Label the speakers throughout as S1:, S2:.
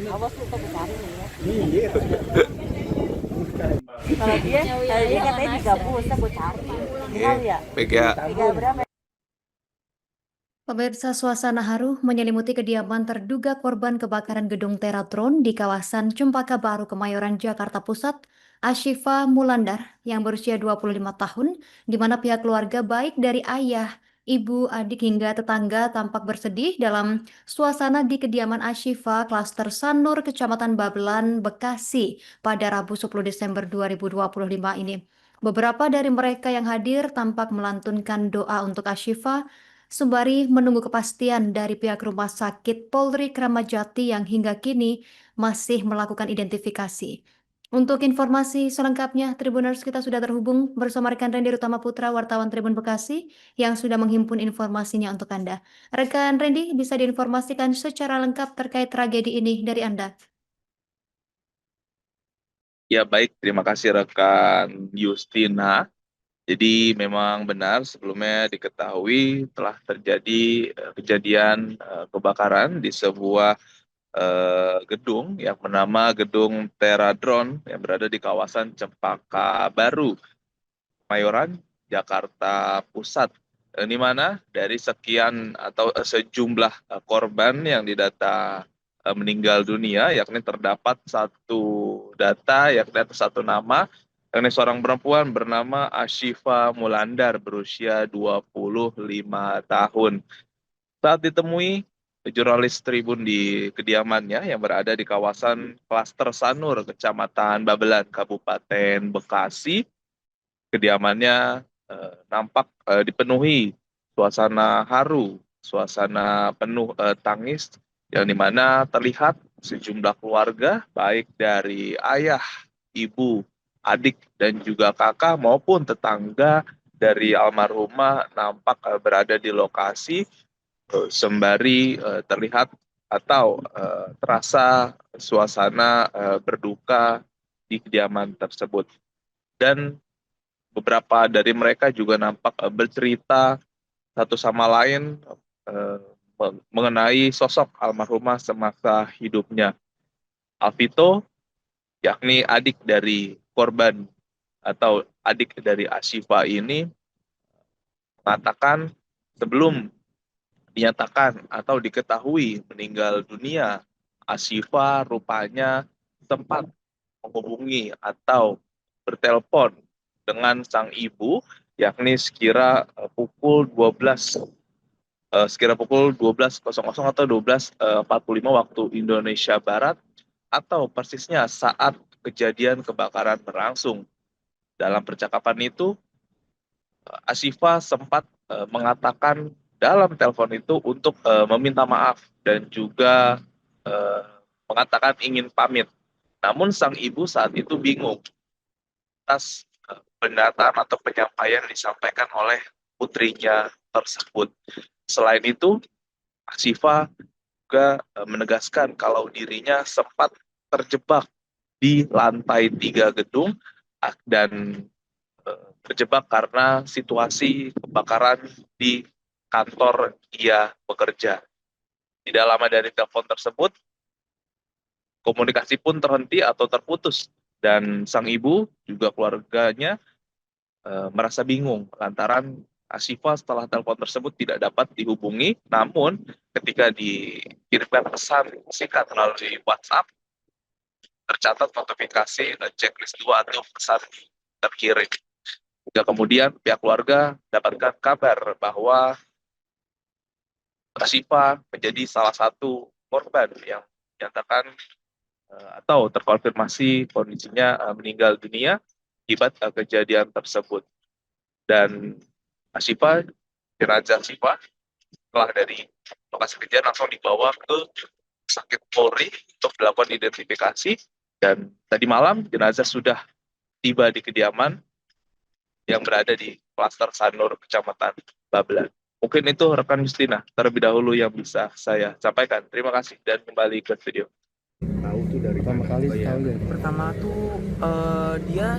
S1: Awas lu takut cari nih ya. Iya. Kalau dia katanya 30, saya buat cari. Tahu ya?
S2: Mega.
S1: Tiga berapa?
S3: Pemirsa, suasana haru menyelimuti kediaman terduga korban kebakaran gedung Teratron di kawasan Cempaka Baru, Kemayoran, Jakarta Pusat, Ashifa Mulandar, yang berusia 25 tahun, di mana pihak keluarga baik dari ayah, ibu, adik hingga tetangga tampak bersedih dalam suasana di kediaman Ashifa, klaster Sanur, Kecamatan Babelan, Bekasi, pada Rabu 10 Desember 2025 ini. Beberapa dari mereka yang hadir tampak melantunkan doa untuk Ashifa, sembari menunggu kepastian dari pihak Rumah Sakit Polri Kramat Jati yang hingga kini masih melakukan identifikasi. Untuk informasi selengkapnya, Tribuners, kita sudah terhubung bersama rekan Randy Utama Putra, wartawan Tribun Bekasi, yang sudah menghimpun informasinya untuk Anda. Rekan Randy, bisa diinformasikan secara lengkap terkait tragedi ini dari Anda?
S2: Ya baik, terima kasih rekan Justina. Jadi memang benar sebelumnya diketahui telah terjadi kejadian kebakaran di sebuah gedung yang bernama Gedung Teradron yang berada di kawasan Cempaka Baru, Mayoran, Jakarta Pusat. Di mana dari sekian atau sejumlah korban yang didata meninggal dunia, yakni terdapat satu data, yakni atas satu nama, yakni seorang perempuan bernama Ashifa Mulandar berusia 25 tahun. Saat ditemui jurnalis Tribun di kediamannya yang berada di kawasan Klaster Sanur, Kecamatan Babelan, Kabupaten Bekasi, kediamannya nampak dipenuhi suasana haru, suasana penuh tangis, yang dimana terlihat sejumlah keluarga, baik dari ayah, ibu, adik, dan juga kakak maupun tetangga dari almarhumah nampak berada di lokasi, sembari terlihat atau terasa suasana berduka di kediaman tersebut. Dan beberapa dari mereka juga nampak bercerita satu sama lain mengenai sosok almarhumah semasa hidupnya. Alvito, yakni adik dari korban atau adik dari Ashifa ini, mengatakan sebelum dinyatakan atau diketahui meninggal dunia, Ashifa rupanya sempat menghubungi atau bertelepon dengan sang ibu, yakni sekira pukul 12.00 atau 12.45 waktu Indonesia Barat, atau persisnya saat kejadian kebakaran berlangsung. Dalam percakapan itu, Ashifa sempat mengatakan dalam telepon itu untuk meminta maaf dan juga mengatakan ingin pamit. Namun sang ibu saat itu bingung atas pendataan atau penyampaian yang disampaikan oleh putrinya tersebut. Selain itu, Ashifa juga menegaskan kalau dirinya sempat terjebak di lantai 3 gedung dan terjebak karena situasi kebakaran di kantor ia bekerja. Tidak lama dari telepon tersebut, komunikasi pun terhenti atau terputus, dan sang ibu juga keluarganya merasa bingung lantaran Ashifa setelah telepon tersebut tidak dapat dihubungi. Namun ketika dikirimkan pesan singkat melalui WhatsApp, tercatat notifikasi checklist 2 atau pesan terkirim. Hingga kemudian pihak keluarga dapatkan kabar bahwa Ashifa menjadi salah satu korban yang dinyatakan atau terkonfirmasi kondisinya meninggal dunia akibat kejadian tersebut. Dan jenazah Ashifa setelah dari lokasi kejadian langsung dibawa ke sakit Polri untuk dilakukan identifikasi, dan tadi malam jenazah sudah tiba di kediaman yang berada di klaster Sanur, Kecamatan Babelan. Mungkin itu rekan Justina terlebih dahulu yang bisa saya sampaikan. Terima kasih dan kembali ke studio.
S4: Tahu tuh dari
S5: Pertama tuh dia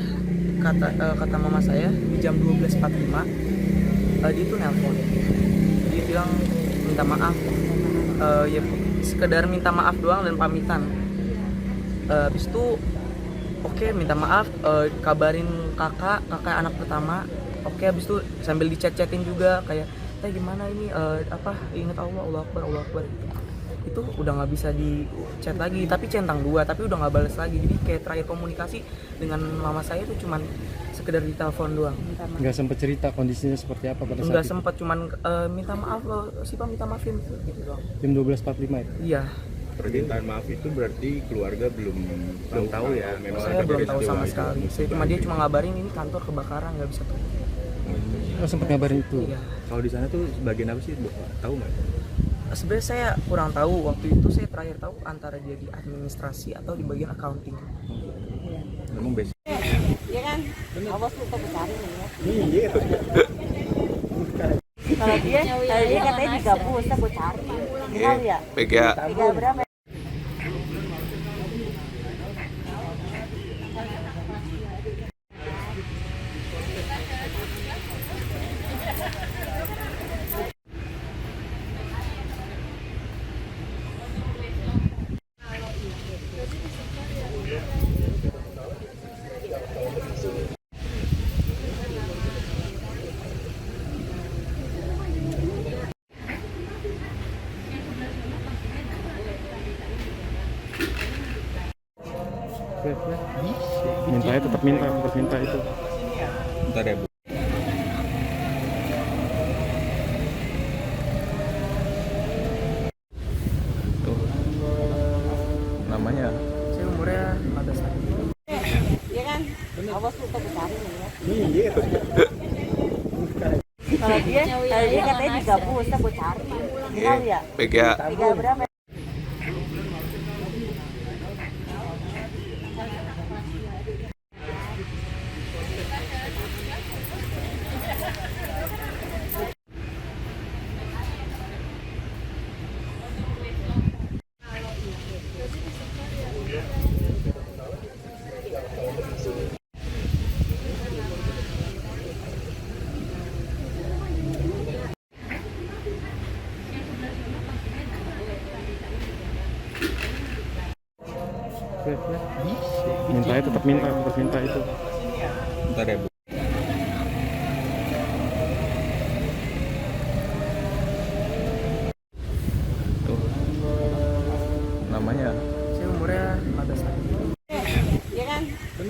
S5: kata mama saya di jam 12.45 dia tuh nelpon. Dia bilang minta maaf, ya sekedar minta maaf doang dan pamitan. Habis itu oke, minta maaf, kabarin kakak anak pertama. Oke, habis itu sambil dicat-catin juga kayak gimana ini, ingat Allah, Allah Akbar. Itu udah nggak bisa di chat lagi, tapi centang dua, tapi udah nggak balas lagi. Jadi kayak terakhir komunikasi dengan mama saya itu cuman sekedar di telepon doang.
S4: Nggak sempat cerita kondisinya seperti apa pada saat
S5: Nggak
S4: itu?
S5: sempat, cuman minta maaf loh, Sipa minta maafin gitu doang.
S4: Jam 12.45 itu?
S5: Iya,
S6: Permintaan maaf itu berarti keluarga belum tahu ya. Memang
S5: saya
S6: ada
S5: belum tahu sama
S6: peristiwa itu.
S5: sekali. Dia cuma ngabarin ini kantor kebakaran, nggak bisa turun.
S4: Oh, sempat ngabarin itu?
S5: Iya.
S6: Kalau di sana tuh bagian apa sih, Bu? Tahu nggak?
S5: Sebenarnya saya kurang tahu, waktu itu saya terakhir tahu antara dia di administrasi atau di bagian accounting.
S6: Memang basic.
S1: Iya kan? Awas lu tak cari nih ya.
S6: Iya.
S1: Kalau dia katanya digabung, saya gue cari. Tahu ya?
S2: PGA.
S1: Tiga berapa?
S4: Minta itu, tetap minta itu.
S6: Bentar ya, Bu.
S2: Tuh. Namanya
S5: Saya umurnya 15 tahun.
S1: Iya kan? Awas lu tak cari nih ya.
S6: Iya.
S1: Kalau dia katanya digabung, saya gue cari. Tahu ya?
S2: PGA.
S1: Tiga berapa?
S4: Minta itu, tetap minta itu.
S6: Bentar ya, Bu.
S2: Tuh. Namanya
S5: Saya umurnya 15 tahun.
S1: Iya kan?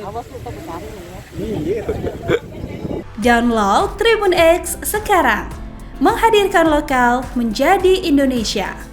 S1: Awas lu tak cari nih ya.
S6: Iya.
S7: Download Tribun X sekarang, menghadirkan lokal menjadi Indonesia.